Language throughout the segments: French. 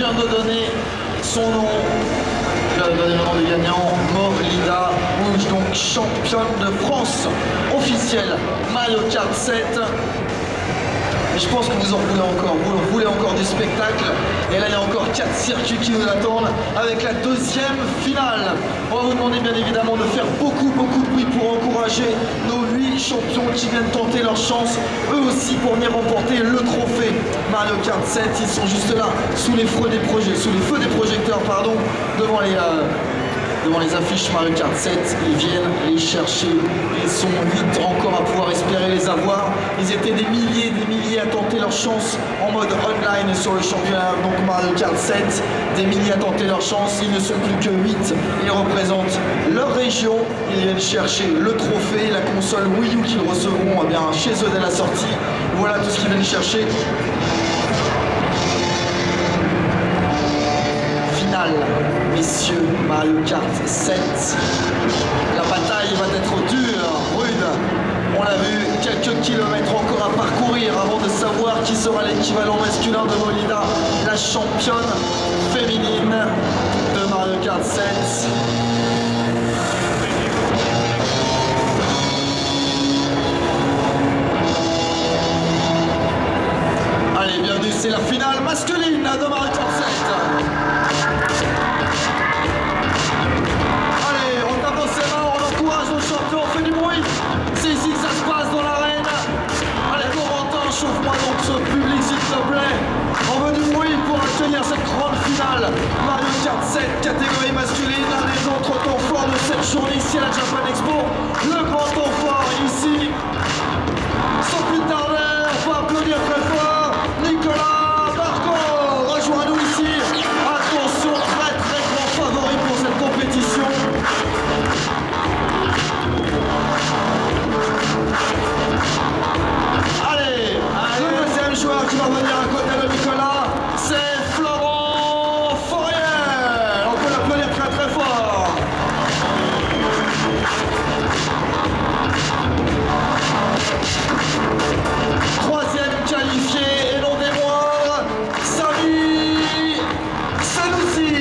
vient de donner son nom. Il vient de donner le nom du gagnant, Morlida Rouge, donc championne de France officielle Mario Kart 7. Et je pense que vous en voulez encore, vous voulez encore du spectacle. Et là, il y a encore 4 circuits qui nous attendent avec la deuxième finale. On va vous demander bien évidemment de faire beaucoup de bruit pour encourager nos 8 champions qui viennent tenter leur chance, eux aussi pour venir remporter le trophée Mario Kart 7. Ils sont juste là, sous les feux des projecteurs, pardon, devant les affiches Mario Kart 7, ils viennent les chercher. Ils sont 8 encore à pouvoir espérer les avoir. Ils étaient des milliers à tenter leur chance en mode online sur le championnat donc Mario Kart 7. Des milliers à tenter leur chance. Ils ne sont plus que 8. Ils représentent leur région. Ils viennent chercher le trophée, la console Wii U qu'ils recevront bien, chez eux dès la sortie. Voilà tout ce qu'ils viennent chercher. Messieurs, Mario Kart 7. La bataille va être dure, rude. On l'a vu, quelques kilomètres encore à parcourir avant de savoir qui sera l'équivalent masculin de Morlida, la championne féminine de Mario Kart 7. Allez, bienvenue, c'est la finale masculine de Mario Kart 7. Chauffe-moi donc ce public s'il te plaît. On veut du bruit pour accueillir cette grande finale. Mario Kart 7, catégorie masculine, un des autres temps forts de cette journée ici à la Japan Expo. Le grand temps fort ici. Sans plus tarder, on va applaudir très fort Nicolas Barco. Rejoins-nous ici. Attention, très grand favori pour cette compétition. Joueur qui va venir à côté de Nicolas, c'est Florent Forrier. On peut l'applaudir très fort. Troisième qualifié et non des moindres, Sami Sanoussi.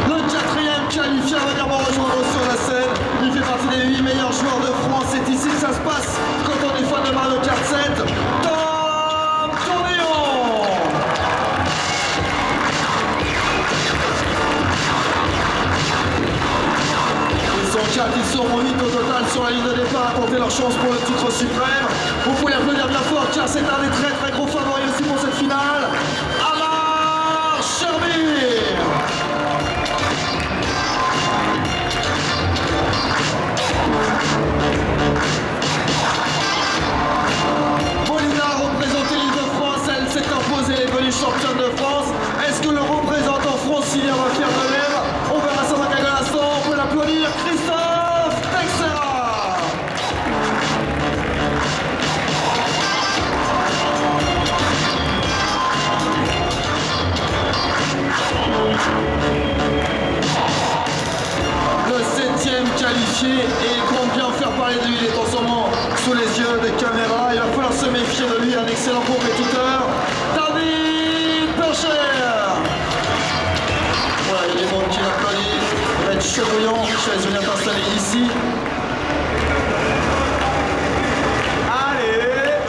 Le quatrième qualifié va venir me rejoindre sur la scène. Il fait partie des 8 meilleurs joueurs de France. C'est ici que ça se passe quand on est fan de Mario Kart 7. Tom Tournéon. Ils sont 4, ils seront 8 au total sur la ligne de départ à tenter leur chance pour le titre suprême. Vous pouvez applaudir bien fort car c'est un des très gros favoris aussi pour cette finale. Amar Sherbir. Morlida a représenté l'Île-de-France, elle s'est imposée, elle est devenue championne de France. Est-ce que le représentant francilien va faire de même? On verra ça dans quelques instants, on peut l'applaudir, Christophe Texera. Le 7e qualifié et il compte bien faire parler de lui. Il est en ce moment sous les yeux des caméras. Il va falloir se méfier de lui, un excellent compétiteur. David Percher. Voilà, il y a des monde qui l'applaudissent. Il va être chevouillant. Chaise vient t'installer ici.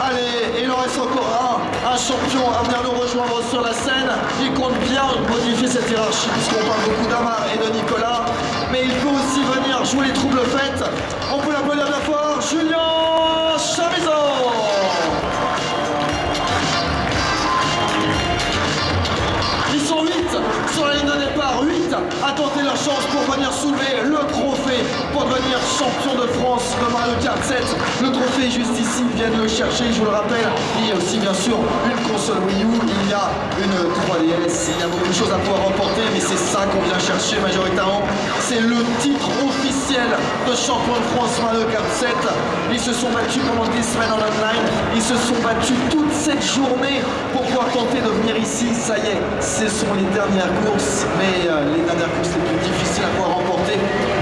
Allez, il en reste encore un champion à venir nous rejoindre sur la scène. Il compte bien modifier cette hiérarchie puisqu'on parle beaucoup d'Amar et de Nicolas. Mais il peut aussi venir jouer les troubles fêtes. On peut l'applaudir bien fort, Julien Chamizo. Ils sont 8 sur la ligne de départ, 8 à tenter leur chance pour venir soulever le trophée, pour devenir champion de France de Mario Kart 7. Le trophée est juste ici, ils viennent le chercher, je vous le rappelle. Il y a aussi bien sûr une console Wii U, il y a une 3DS, il y a beaucoup de choses à pouvoir remporter, mais c'est ça qu'on vient chercher majoritairement. C'est le titre officiel de champion de France Mario Kart 7. Ils se sont battus pendant 10 semaines en online, ils se sont battus toute cette journée pour pouvoir tenter de venir ici. Ça y est, ce sont les dernières courses, mais les dernières courses les plus difficiles à pouvoir remporter.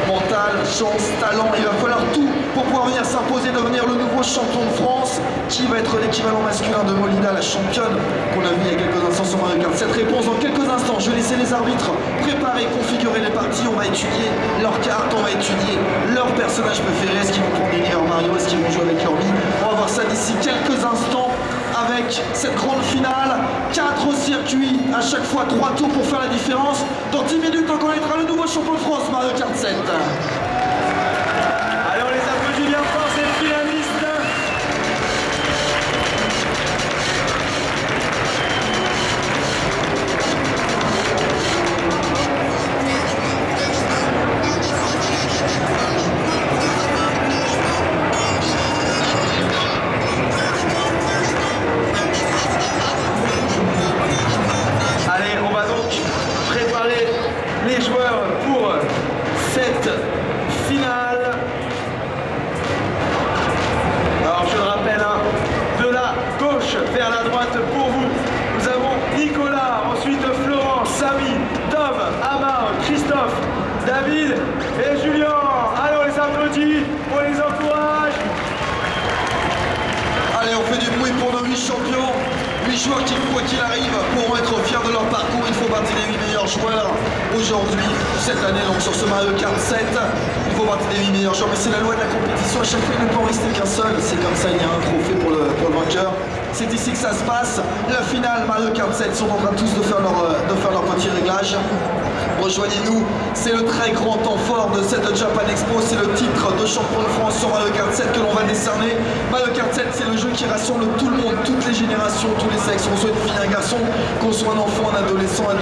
Mental, chance, talent, il va falloir tout pour pouvoir venir s'imposer, devenir le nouveau champion de France. Qui va être l'équivalent masculin de Molida, la championne qu'on a vu il y a quelques instants sur Mario Kart. Cette réponse dans quelques instants. Je vais laisser les arbitres préparer, configurer les parties. On va étudier leurs cartes, on va étudier leurs personnages préférés. Est-ce qu'ils vont prendre l'univers Mario, est-ce qu'ils vont jouer avec leur vie? On va voir ça d'ici quelques instants avec cette grande finale. 4 circuits, à chaque fois 3 tours pour faire la différence. Dans 10 minutes, on connaîtra le nouveau champion de France, Mario Kart 7. Allez, on les applaudit bien fort, c'est le finaliste. Allez, on va donc préparer les joueurs pour cette finale. Alors je le rappelle, hein, de la gauche vers la droite pour vous. Nous avons Nicolas, ensuite Florent, Samy, Tom, Amar, Christophe, David et Julien. Allez, on les applaudit, on les encourage. Allez, on fait du bruit pour nos 8 champions. 8 joueurs qui, quoi qu'il arrive, pourront être fiers de leur parcours. Il faut battre les 8 meilleurs joueurs aujourd'hui, cette année, donc sur ce Mario Kart 7. Il faut battre les 8 meilleurs joueurs, mais c'est la loi de la compétition. À chaque fois, il ne peut en rester qu'un seul. C'est comme ça, il y a un trophée pour le vainqueur. C'est ici que ça se passe. La finale, Mario Kart 7 sont en train tous de faire leur petit réglage. Rejoignez-nous, c'est le très grand temps fort de cette Japan Expo, c'est le titre de champion de France sur Mario Kart 7 que l'on va décerner. Mario Kart 7, c'est le jeu qui rassemble tout le monde, toutes les générations, tous les sexes, qu'on soit une fille, un garçon, qu'on soit un enfant, un adolescent, un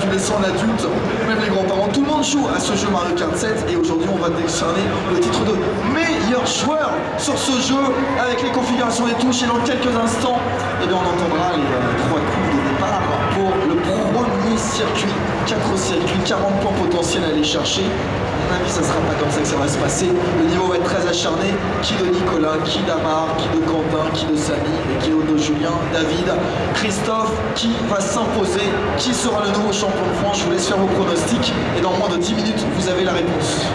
adulte, même les grands-parents, tout le monde joue à ce jeu Mario Kart 7 et aujourd'hui on va décerner le titre de meilleur joueur sur ce jeu avec les configurations des touches et dans quelques instants, eh bien, on entendra les 3 coups de départ pour le premier circuit. 4 circuits, 40 points potentiels à aller chercher. À mon avis, ça sera pas comme ça que ça va se passer. Le niveau va être très acharné. Qui de Nicolas, qui d'Amar, qui de Quentin, qui de Samy, et qui de Julien, David, Christophe, qui va s'imposer, qui sera le nouveau champion de France. Je vous laisse faire vos pronostics et dans moins de 10 minutes, vous avez la réponse.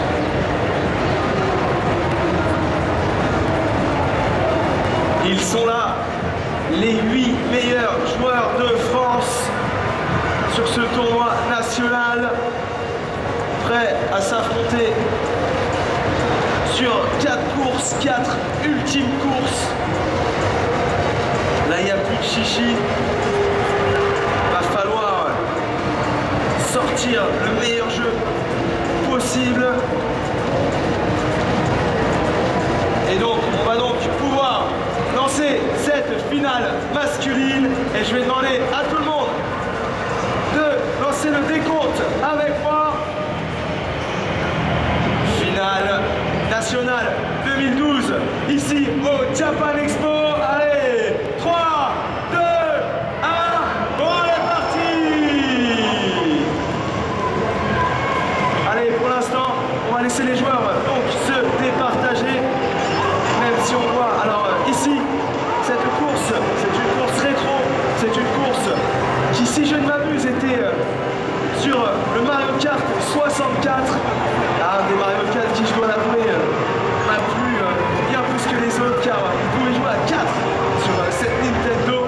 Ils sont là, les 8 meilleurs joueurs de France sur ce tournoi national, prêts à s'affronter sur 4 courses, 4 ultimes courses. Là, il n'y a plus de chichi. Va falloir sortir le meilleur jeu possible. Et donc, on va donc pouvoir lancer cette finale masculine. Et je vais demander à tout le monde de lancer le décompte avec moi. Finale nationale 2012, ici au Japan Expo. Allez, 3, 2, 1, on est parti. Allez, pour l'instant, on va laisser les joueurs donc se départager. Même si on voit, alors ici, cette course, c'est une course rétro, c'est une course qui, si je ne m'abuse, était sur le Mario Kart 64. Des Mario Kart qui, je dois l'avouer, m'a plu bien plus que les autres, car vous pouvez jouer à 4 sur cette Nintendo.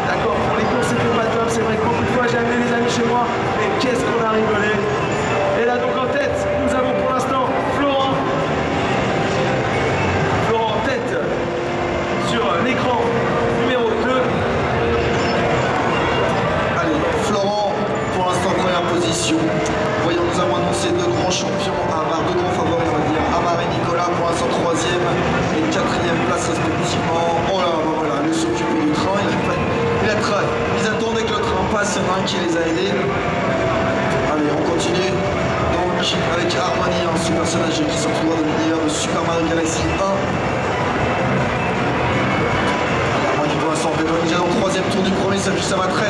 D'accord, pour les courses, c'était pas top, c'est vrai que beaucoup de fois j'ai amené les amis chez moi, mais qu'est-ce qu'on a rigolé. Et là donc en tête, nous avons pour l'instant Florent. Florent en tête sur l'écran numéro 2. Allez, Florent, pour l'instant, première position. Voyons, nous avons annoncé 2 grands champions, deux grands favoris, on va dire. Amar et Nicolas, pour l'instant 3e et 4e place respectivement. Oh là, bah voilà, le s'occupe du train. Ils attendaient que le train passe, il y en a un qui les a aidés. Allez, on continue. Donc, avec Harmony, ce personnage qui sort tout droit de l'univers de Super Mario Galaxy 1. Déjà dans le 3e tour du premier circuit, ça va très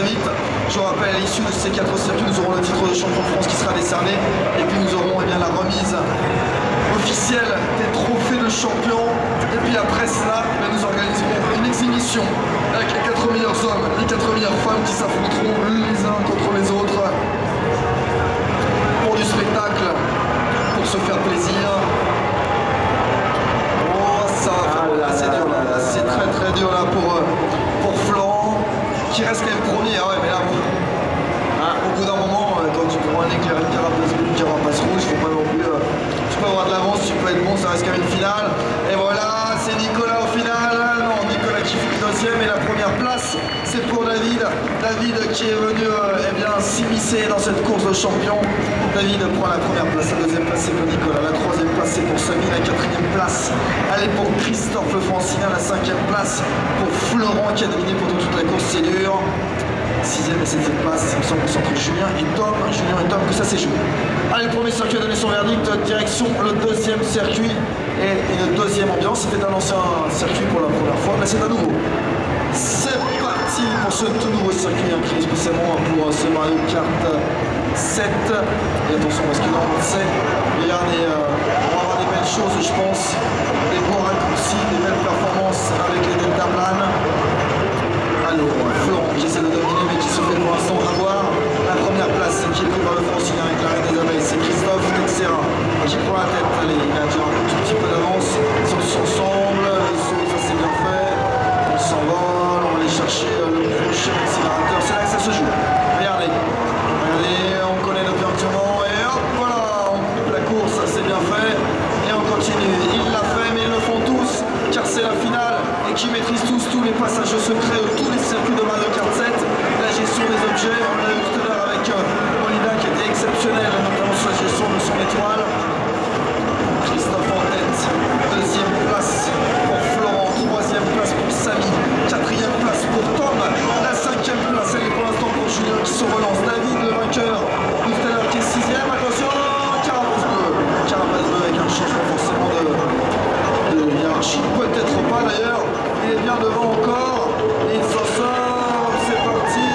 vite. Je vous rappelle, à l'issue de ces 4 circuits, nous aurons le titre de champion de France qui sera décerné. Et puis nous aurons bien, la remise officielle des trophées de champion. Et puis après cela, nous organiserons une exhibition avec les 4 meilleurs hommes, les 4 meilleures femmes qui s'affronteront les uns contre les autres pour du spectacle, pour se faire plaisir. reste quand même une finale. Et voilà, c'est Nicolas au final. Non, Nicolas qui finit deuxième et la première place, c'est pour David. David qui est venu s'immiscer dans cette course de champion. David prend la première place, la deuxième place c'est pour Nicolas, la troisième place c'est pour Samy, la quatrième place elle est pour Christophe le Francilien, la cinquième place pour Florent qui a dominé pendant toute la course, c'est dur. Sixième et septième place, il me semble que c'est entre Julien et Tom que ça s'est joué. Allez, le premier circuit a donné son verdict, direction le deuxième circuit et une deuxième ambiance. C'était un ancien circuit pour la première fois, mais c'est à nouveau. C'est parti pour ce tout nouveau circuit, créé spécialement pour ce Mario Kart 7. Et attention parce que là on le sait, regardez, on va avoir des belles choses je pense, des bons raccourcis, des belles performances avec les deltaplanes. Alors, Florent qui essaie de dominer mais qui se fait pour l'instant avoir. La première place qui est prise par le Francilien avec la Reine des Abeilles, c'est Christophe Texera qui prend la tête. Allez, il a déjà un tout petit peu d'avance, ils sont tous ensemble, ça c'est bien fait, on s'envole, on va aller chercher le prochain accélérateur, c'est là que ça se joue. Regardez, on connaît depuis un petit moment et hop, voilà, on coupe la course, c'est bien fait et on continue. Il l'a fait mais ils le font tous car c'est la finale et qui maîtrise tous les passages secrets de tous les circuits de Mario Kart 7, la gestion des objets, on l'a vu tout à l'heure avec Molina qui était exceptionnel, notamment sur la gestion de son étoile. Christophe en tête, deuxième place pour Florent, troisième place pour Samy, quatrième place pour Tom, la cinquième place elle est pour l'instant pour Julien qui se relance, David le vainqueur tout à l'heure qui est sixième, attention, Carapace bleu avec un changement forcément de hiérarchie, peut-être pas d'ailleurs, il est bien devant encore, et il s'en sort, c'est parti,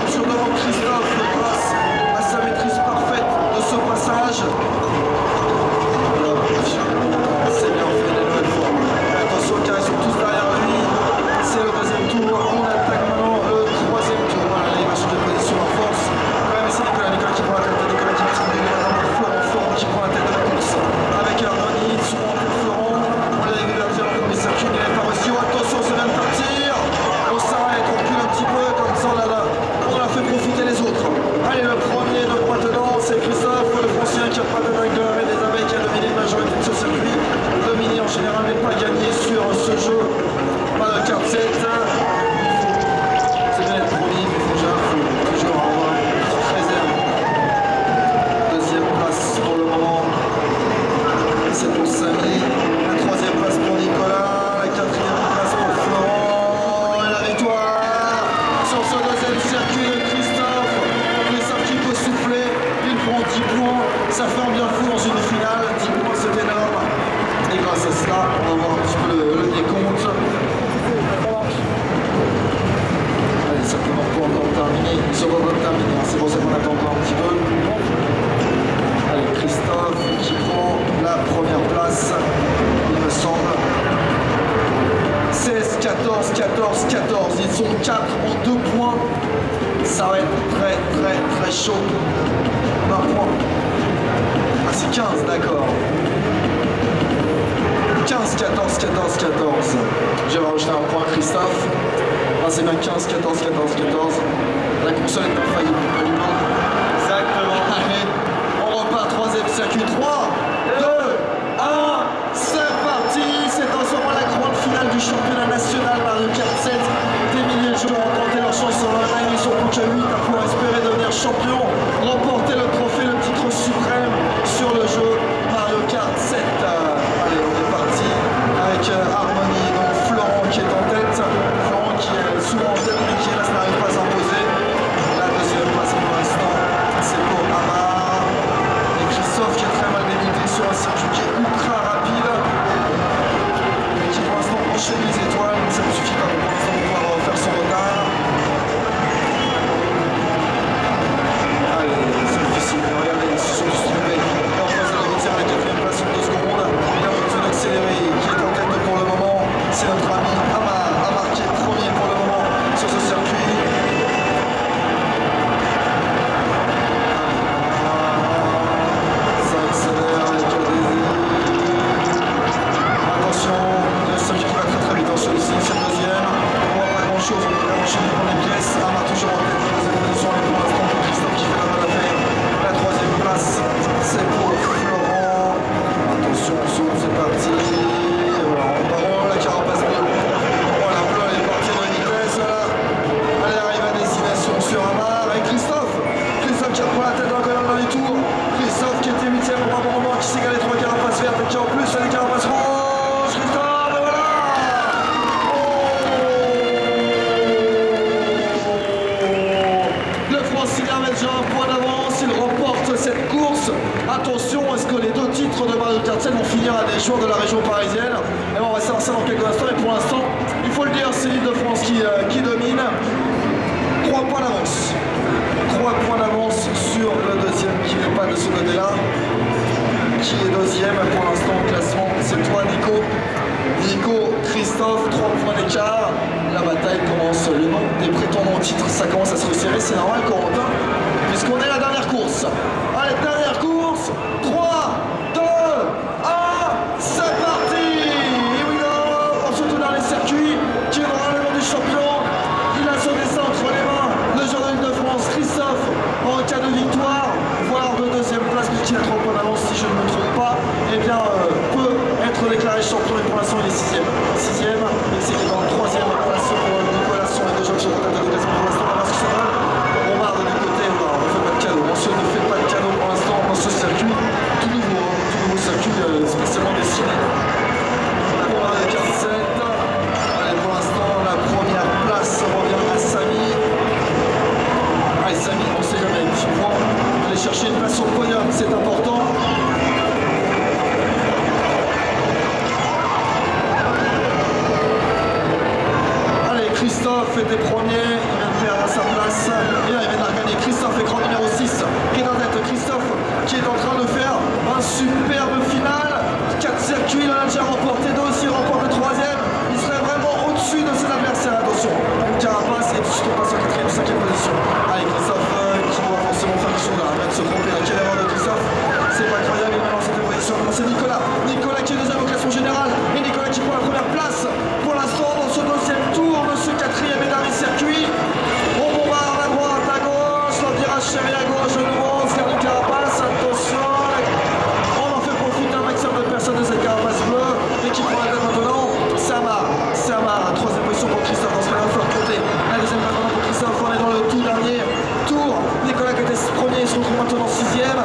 sur devant Christophe grâce à sa maîtrise parfaite de ce passage. C'est bien fait les nouvelles fois. Attention car ils sont tous derrière lui. C'est le deuxième tour. On attaque maintenant le troisième tour. Voilà, il va changer de position en force. Quand même c'est Nicolas qui prend la tête. Nicolas qui prend Florent qui prend la tête de la course. Avec Harmony, souvent pour Florent. On l'a vu déjà dans le premier circuit, il n'avait pas réussi. Attention, ça vient de partir. On s'arrête, on recule un petit peu comme ça on a fait profiter les autres. Allez, le premier de maintenant, c'est Christophe, le Francilien qui a pas de vainqueur et des abeilles qui a dominé la majorité de ce circuit. Dominé en général, mais pas gagné sur ce jeu. Mario Kart 7. C'est bien être premier, mais déjà, il faut toujours avoir une petite réserve. Deuxième place pour le moment, c'est pour Samy. La troisième place pour Nicolas. La quatrième place pour Florent. Et la victoire sur ce deuxième circuit de Christophe. On est un petit peu soufflé. Il prend 10 points. Ça fait un bien fou dans une finale. 10 points, c'est énorme. Et grâce à cela, on va voir un petit peu le décompte. Allez, simplement pour encore terminer. Ils sont pas terminés, c'est pour ça qu'on attend encore un petit peu. Allez, Christophe qui prend la première place, il me semble. 16, 14, 14, 14. Ils sont 4 en 2 points. Ça va être très chaud. 20 points. Ah, c'est 15, d'accord. 15, 14, 14, 14. Je vais rajouter un point à Christophe. Ah, c'est bien 15, 14, 14, 14. La console est infaillible. Exactement. Allez, on repart, troisième circuit. 3, 2, 1. C'est parti. C'est en ce moment la grande finale du championnat national Mario Kart 7. Des milliers de joueurs ont tenté leur chance sur l'online. Ils sont plus qu'à 8 à pouvoir espérer devenir champion. Remporter le trophée, le titre suprême sur le jeu Mario Kart 7. Allez, on est parti avec Harmony, donc Florent qui est en tête. Florent qui est souvent en tête mais qui reste n'arrive pas à s'imposer. La deuxième place pour l'instant, c'est pour Amar. Et Christophe qui est très mal démarré. en plus, c'est les carapaces rouges, Christophe, et voilà. Le Francilien met déjà un point d'avance, il remporte cette course. Attention, est-ce que les deux titres de Mario Kart 7 vont finir à des joueurs de la région parisienne? Et bon, on va savoir ça dans quelques instants, mais pour l'instant, il faut le dire, c'est l'Île-de-France qui domine. 3 points d'avance. 3 points d'avance sur le deuxième qui n'est pas de ce côté-là. Qui est deuxième pour l'instant au classement? C'est toi, Nico. Nico, Christophe, 3 points d'écart. La bataille commence, le nom des prétendants au titre, ça commence à se resserrer, c'est normal, Corentin, puisqu'on est à la dernière course. Allez, dernière course, 3, 2, 1, c'est parti. Et oui, on se tourne dans les circuits, qui est dans le nom du champion. Il a son dessin entre les mains, le joueur de l'Île-de-France, Christophe, en cas de victoire, voire de deuxième place, puisqu'il a 3 points d'avance, si je ne me trompe pas, eh bien, peut être déclaré champion, et pour l'instant, il est 6ème. 6ème, et c'est dans le 3ème place pour Nicolas, sont les deux joueurs qui sont en tête de classement pour l'instant, on va voir ce que ça donne. On va de l'autre côté, on ne fait pas de cadeau. On ne fait pas de cadeau pour l'instant dans ce circuit, tout nouveau circuit spécialement destiné pour la carte 7. Allez, pour l'instant, la première place revient à Samy. Allez, Samy, on ne sait jamais, il faut aller chercher une place sur le podium, c'est important. Christophe était premier, il vient de perdre sa place, et là il vient de la gagner. Christophe, écran numéro 6, qui est en tête. Christophe qui est en train de faire un superbe final. 4 circuits, il en a déjà remporté 2, s'il remporte le 3ème, il serait vraiment au-dessus de ses adversaires. Attention, Carapace et tout de suite on passe en 4ème, 5ème position. Allez, Christophe qui doit forcément faire quelque chose là, il vient de se tromper. Quelle erreur de Christophe, c'est pas incroyable, il est maintenant en 7ème position. C'est Nicolas, Nicolas qui est deuxième au classement général, et Nicolas qui prend la première place pour l'instant dans ce deuxième tour de ce 4ème et dernier circuit. On bombarde à droite, à gauche, le virage serré à gauche de nouveau, on se garde une Carapace, attention, on en fait profiter un maximum de personnes de cette Carapace bleue, et qui prend la tête maintenant, Samar, 3ème position pour Christophe, dans ce cas-là, il faut compter. La deuxième place maintenant pour Christophe, on est dans le tout dernier tour. Nicolas qui était premier, se retrouve maintenant 6ème,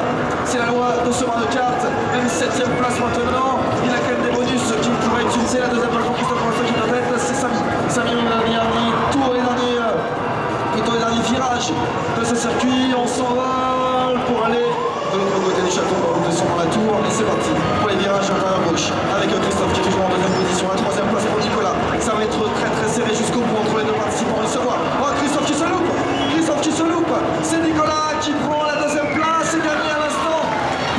c'est la loi de ce Mario Kart, même 7ème place maintenant, il a quand même des bonus qu'il pourrait utiliser. La deuxième place pour Christophe, pour l'instant qui est en tête, c'est Samy. Samy, le dernier tour, les derniers virages de ce circuit, on s'envole pour aller de l'autre côté du château, on descend dans la tour, et c'est parti pour les virages à la gauche, avec Christophe qui est toujours en deuxième position, la 3ème place pour Nicolas. Ça va être très très serré jusqu'au bout entre les deux participants, on le savoir. Oh, Christophe qui se loupe, c'est Nicolas qui prend la deuxième place, c'est gagné à l'instant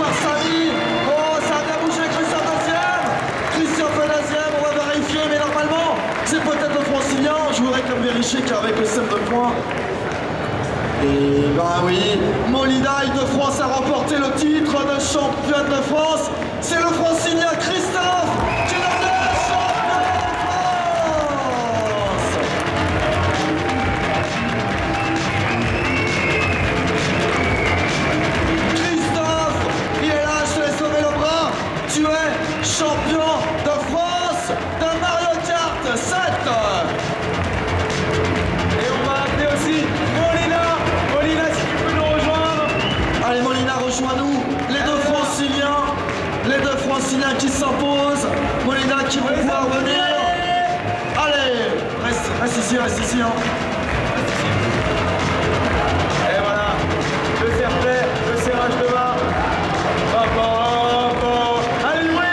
par Samy. Oh, ça a bien bougé, Christophe deuxième, on va vérifier, mais normalement, c'est peut-être le Francilien. Je voudrais quand même vérifier qu'avec le système de points, et ben oui, Molina Île-de-France a remporté le titre de championne de France. C'est le Francilien Christophe qui est le champion de France. Christophe, il est là, je te laisse lever le bras. Tu es champion de France de Mario Kart 7. Et on va appeler aussi Molina, si tu peux nous rejoindre. Allez Molina, rejoins-nous, les deux Franciliens qui s'imposent, Molina qui vont pouvoir venir. Allez, reste ici. Hein. Et voilà, le fair-play, le serrage de main. Allez, oui.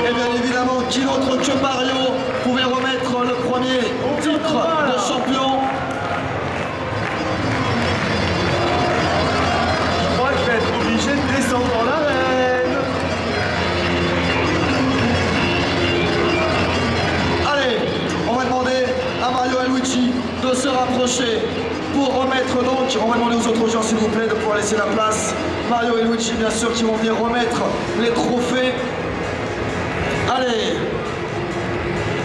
Et bien évidemment, qui d'autre que Mario pouvait remettre le premier titre de champion. Je crois que je vais être obligé de descendre dans l'arène. Allez, on va demander à Mario et Luigi de se rapprocher pour remettre donc, on va demander aux autres gens s'il vous plaît de pouvoir laisser la place. Mario et Luigi bien sûr qui vont venir remettre les trophées. Allez,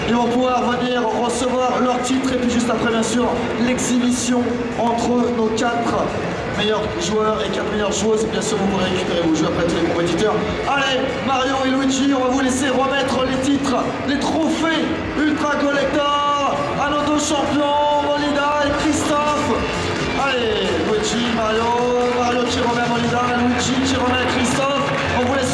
ils vont pouvoir venir recevoir leur titre et puis juste après bien sûr l'exhibition entre nos 4 meilleurs joueurs et 4 meilleures joueuses. Bien sûr vous pourrez récupérer vos jeux après tous les compétiteurs. Allez, Mario et Luigi, on va vous laisser remettre les titres, les trophées Ultra Collector à nos deux champions, Molina et Christophe. Allez, Luigi, Mario qui remet à Molina, Luigi qui remet à Christophe. On vous laisse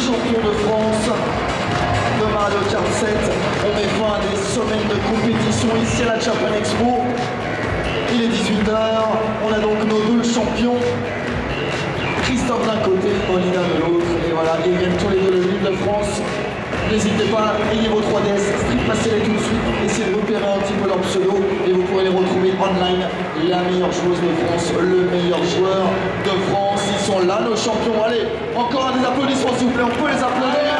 champions de France de Mario Kart 7. On met fin à des semaines de compétition ici à la Japan Expo. Il est 18 h, on a donc nos deux champions, Christophe d'un côté, Molina de l'autre, et voilà, ils viennent tous les deux de l'Île-de-France. N'hésitez pas, ayez vos 3DS, passez-les tout de suite, essayez de repérer un petit peu leur pseudo, et vous pourrez les retrouver online. La meilleure joueuse de France, le meilleur joueur de France, ils sont là nos champions. Allez, encore un des applaudissements s'il vous plaît, on peut les applaudir.